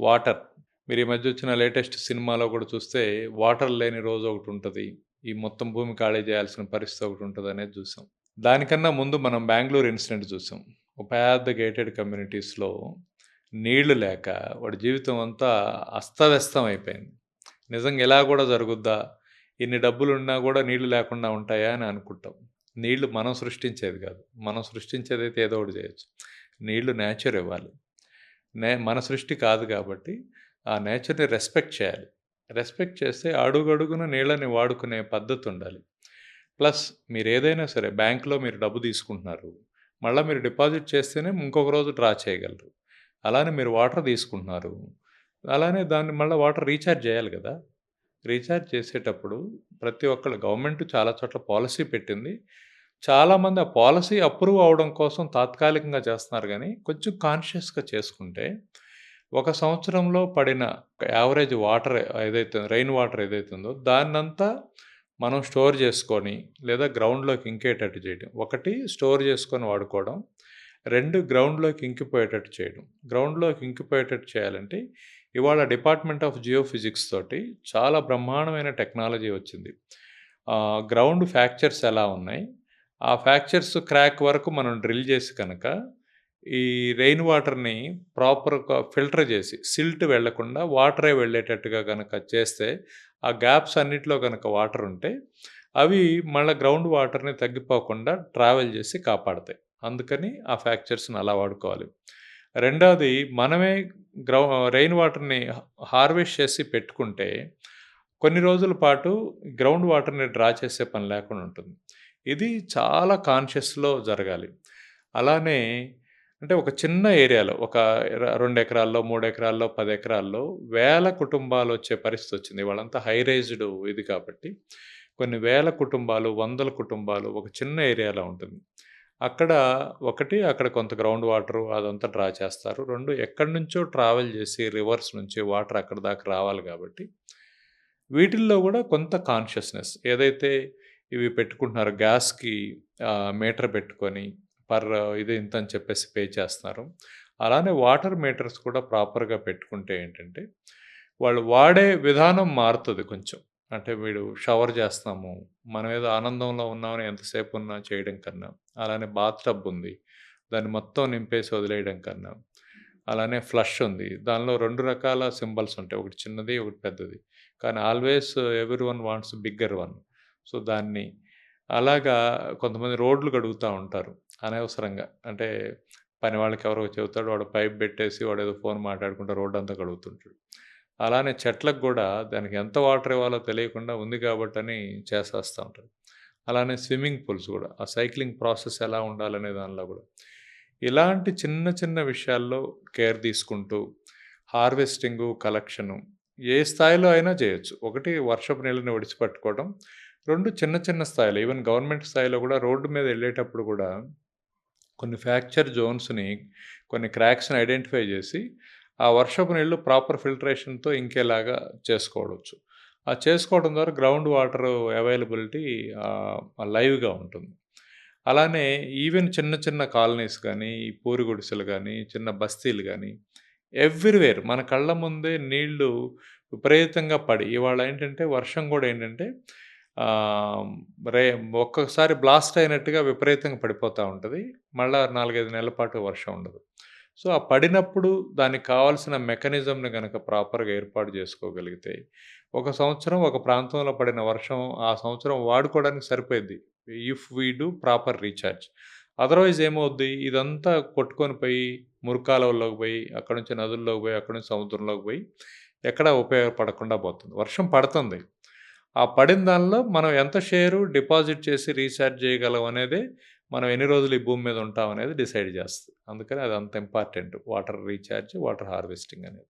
Water. మీరు ఈ మధ్య వచ్చిన లేటెస్ట్ సినిమాలో కూడా చూస్తే వాటర్ లేని రోజు ఒకటుంటది. ఈ మొత్తం భూమి ఖాళీ చేయాల్సిన పరిస్థితి ఒకటుంటదనేది చూసాం. దానికన్నా ముందు మనం బెంగుళూరు ఇన్సిడెంట్ చూసాం. ఒక పెద్ద గేటెడ్ కమ్యూనిటీస్‌లో నీళ్లు లేక వాడి జీవితం అంతా అస్తవ్యస్తం అయిపోయింది. నిజంగా ఇలా కూడా జరుగుద్దా? ఇన్ని డబ్బులున్నా కూడా నీళ్లు లేకుండా ఉంటాయా అని అనుకుంటాం. నీళ్లు మనం సృష్టించేది కాదు. మనం సృష్టించేదైతే ఏదో ఒకటి చేయొచ్చు. నీళ్లు నేచర్ ఇవ్వాలి. మన సృష్టి కాదు కాబట్టి ఆ నేచర్‌ని రెస్పెక్ట్ చేయాలి. రెస్పెక్ట్ చేస్తే అడుగడుగున నీళ్ళని వాడుకునే పద్ధతి ఉండాలి. ప్లస్ మీరేదైనా సరే బ్యాంక్‌లో మీరు డబ్బు తీసుకుంటున్నారు. మళ్ళా మీరు డిపాజిట్ చేస్తేనే ఇంకొక రోజు డ్రా చేయగలరు. అలానే మీరు వాటర్ తీసుకుంటున్నారు. అలానే దాన్ని మళ్ళా వాటర్ రీచార్జ్ చేయాలి గదా! రీచార్జ్ చేసేటప్పుడు ప్రతి ఒక్కళ్ళు గవర్నమెంట్ చాలా చోట్ల పాలిసీ పెట్టింది. చాలామంది ఆ పాలిసీ అప్రూవ్ అవ్వడం కోసం తాత్కాలికంగా చేస్తున్నారు గానీ, కొంచెం కాన్షియస్‌గా చేసుకుంటే, ఒక సంవత్సరంలో పడిన యావరేజ్ వాటర్ ఏదైతే రెయిన్ వాటర్ ఏదైతే ఉందో, దాన్నంతా మనం స్టోర్ చేసుకొని, లేదా గ్రౌండ్‌లోకి ఇంకేటట్టు చేయడం. ఒకటి స్టోర్ చేసుకొని వాడుకోవడం. 2 గ్రౌండ్‌లోకి ఇంకిపోయేటట్టు చేయడం. గ్రౌండ్‌లోకి ఇంకిపోయేటట్టు చేయాలంటే, ఇవాళ డిపార్ట్మెంట్ ఆఫ్ జియోఫిజిక్స్ తోటి చాలా బ్రహ్మాండమైన టెక్నాలజీ వచ్చింది. గ్రౌండ్ ఫ్రాక్చర్స్ ఎలా ఉన్నాయి? ఆ ఫ్రాక్చర్స్ క్రాక్ వరకు మనం డ్రిల్ చేసి కనుక, ఈ రెయిన్ వాటర్‌ని ప్రాపర్‌గా ఫిల్టర్ చేసి, సిల్ట్ వెళ్ళకుండా వాటరే వెళ్ళేటట్టుగా గనక చేస్తే, ఆ గ్యాప్స్ అన్నిట్లో గనక వాటర్ ఉంటే, అవి మళ్ళా గ్రౌండ్ వాటర్‌ని తగ్గిపోకుండా ట్రావెల్ చేసి కాపాడతాయి. అందుకని ఆ ఫ్రాక్చర్స్‌ని అలా వాడుకోవాలి. రెండోది మనమే గ్రౌ రెయిన్ వాటర్‌ని హార్వెస్ట్ చేసి పెట్టుకుంటే, కొన్ని రోజుల పాటు గ్రౌండ్ వాటర్‌ని డ్రా చేసే పని లేకుండా ఉంటుంది. ఇది చాలా కాన్షియస్‌లో జరగాలి. అలానే అంటే ఒక చిన్న ఏరియాలో ఒక 2 ఎకరాల్లో, 3 ఎకరాల్లో, 10 ఎకరాల్లో వేల కుటుంబాలొచ్చే పరిస్థితొచ్చింది. వాళ్ళంతా హై రైజ్డ్ ఇది కాబట్టి. కొన్ని వేల కుటుంబాలు, వందల కుటుంబాలు ఒక చిన్న ఏరియాలో ఉంటుంది. అక్కడ అక్కడ కొంత గ్రౌండ్ వాటరు అదంతా డ్రా చేస్తారు. 2 ఎక్కడి నుంచో ట్రావెల్ చేసి రివర్స్ నుంచి వాటర్ అక్కడి దాకా రావాలి కాబట్టి, వీటిల్లో గూడా కొంత కాన్షియస్‌నెస్ ఏదైతే ఇవి పెట్టుకుంటున్నారో గ్యాస్‌కి మీటర్ పెట్టుకొని ఇది ఇంతని చెప్పేసి పే చేస్తున్నారు. అలానే వాటర్ మీటర్స్ కూడా ప్రాపర్‌గా పెట్టుకుంటే ఏంటంటే, వాళ్ళు వాడే విధానం మారుతది కొంచెం. అంటే వీడు షవర్ చేస్తున్నాము, మనం ఏదో ఆనందంలో ఉన్నామని ఎంతసేపు ఉన్నా చేయడం కన్నా, అలానే బాత్ టబ్ ఉంది. దాన్ని మొత్తం నింపేసి వదిలేయడం కన్నా, అలానే ఫ్లష్ ఉంది. దానిలో 2 రకాల సింబల్స్ ఉంటాయి. ఒకటి చిన్నది, ఒకటి పెద్దది. కానీ always everyone wants bigger one. So, దాన్ని అలాగా కొంతమంది రోడ్లు కడుగుతా ఉంటారు అనవసరంగా. అంటే పని వాళ్ళకి ఎవరో చెబుతాడు. వాడు పైప్ పెట్టేసి వాడేదో ఫోన్ మాట్లాడుకుంటూ రోడ్డంతా కడుగుతుంటాడు. అలానే చెట్లకు గూడా దానికి ఎంత వాటర్ ఇవ్వాలో తెలియకుండా ఉంది కాబట్టని చేసేస్తా ఉంటారు. అలానే స్విమ్మింగ్ పూల్స్ గూడా. ఆ సైక్లింగ్ ప్రాసెస్ ఎలా ఉండాలనే దానిలో గూడా. ఇలాంటి చిన్న చిన్న విషయాల్లో కేర్ తీసుకుంటూ హార్వెస్టింగు, కలెక్షను ఏ స్థాయిలో అయినా చేయొచ్చు. ఒకటి వర్షపు నీళ్ళని ఒడిసిపట్టుకోవడం. 2 చిన్న చిన్న స్థాయిలో ఈవెన్ గవర్నమెంట్ స్థాయిలో గూడా రోడ్డు మీద ఎళ్ళేటప్పుడు గూడా కొన్ని ఫ్రాక్చర్ జోన్స్‌ని, కొన్ని క్రాక్స్‌ని ఐడెంటిఫై జేసి, ఆ వర్షపు నీళ్లు ప్రాపర్ ఫిల్టరేషన్‌తో ఇంకేలాగా చేసుకోవచ్చు. ఆ చేసుకోవడం ద్వారా గ్రౌండ్ వాటర్ అవైలబిలిటీ లైవ్‌గా ఉంటుంది. అలానే ఈవెన్ చిన్న చిన్న కాలనీస్ గానీ, పూరి గుడిసెలు గానీ, చిన్న బస్తీలు గానీ, ఎవ్రీవేర్ మన కళ్ళ ముందే నీళ్లు విపరీతంగా పడి ఇవాళ ఏంటంటే వర్షం గూడా ఏంటంటే ఆహ్, రే ఒక్కొక్కసారి బ్లాస్ట్ అయినట్టుగా విపరీతంగా పడిపోతా ఉంటది. మళ్ళా 4, 5 నెలల పాటు వర్షం ఉండదు. సో, ఆ పడినప్పుడు దానికి కావాల్సిన మెకానిజంని గనక ప్రాపర్‌గా ఏర్పాటు చేసుకోగలిగితే, ఒక సంవత్సరం ఒక ప్రాంతంలో పడిన వర్షం ఆ సంవత్సరం వాడుకోవడానికి సరిపోయిద్ది. If we do proper recharge. Otherwise ఏమవుద్ది ఇదంతా కొట్టుకొని పోయి మురికాలువల్లోకి పోయి, అక్కడి నుంచి నదుల్లోకి పోయి, అక్కడి నుంచి సముద్రంలోకి పోయి ఎక్కడ ఉపయోగపడకుండా పోతుంది. వర్షం పడుతుంది. ఆ పడిన దానిలో మనం ఎంత షేరు డిపాజిట్ చేసి రీచార్జ్ చేయగలం అనేదే మనం ఎన్ని రోజులు ఈ భూమి మీద ఉంటాం అనేది డిసైడ్ చేస్తది. అందుకని అది అంత important. Water recharge, water harvesting అనేది.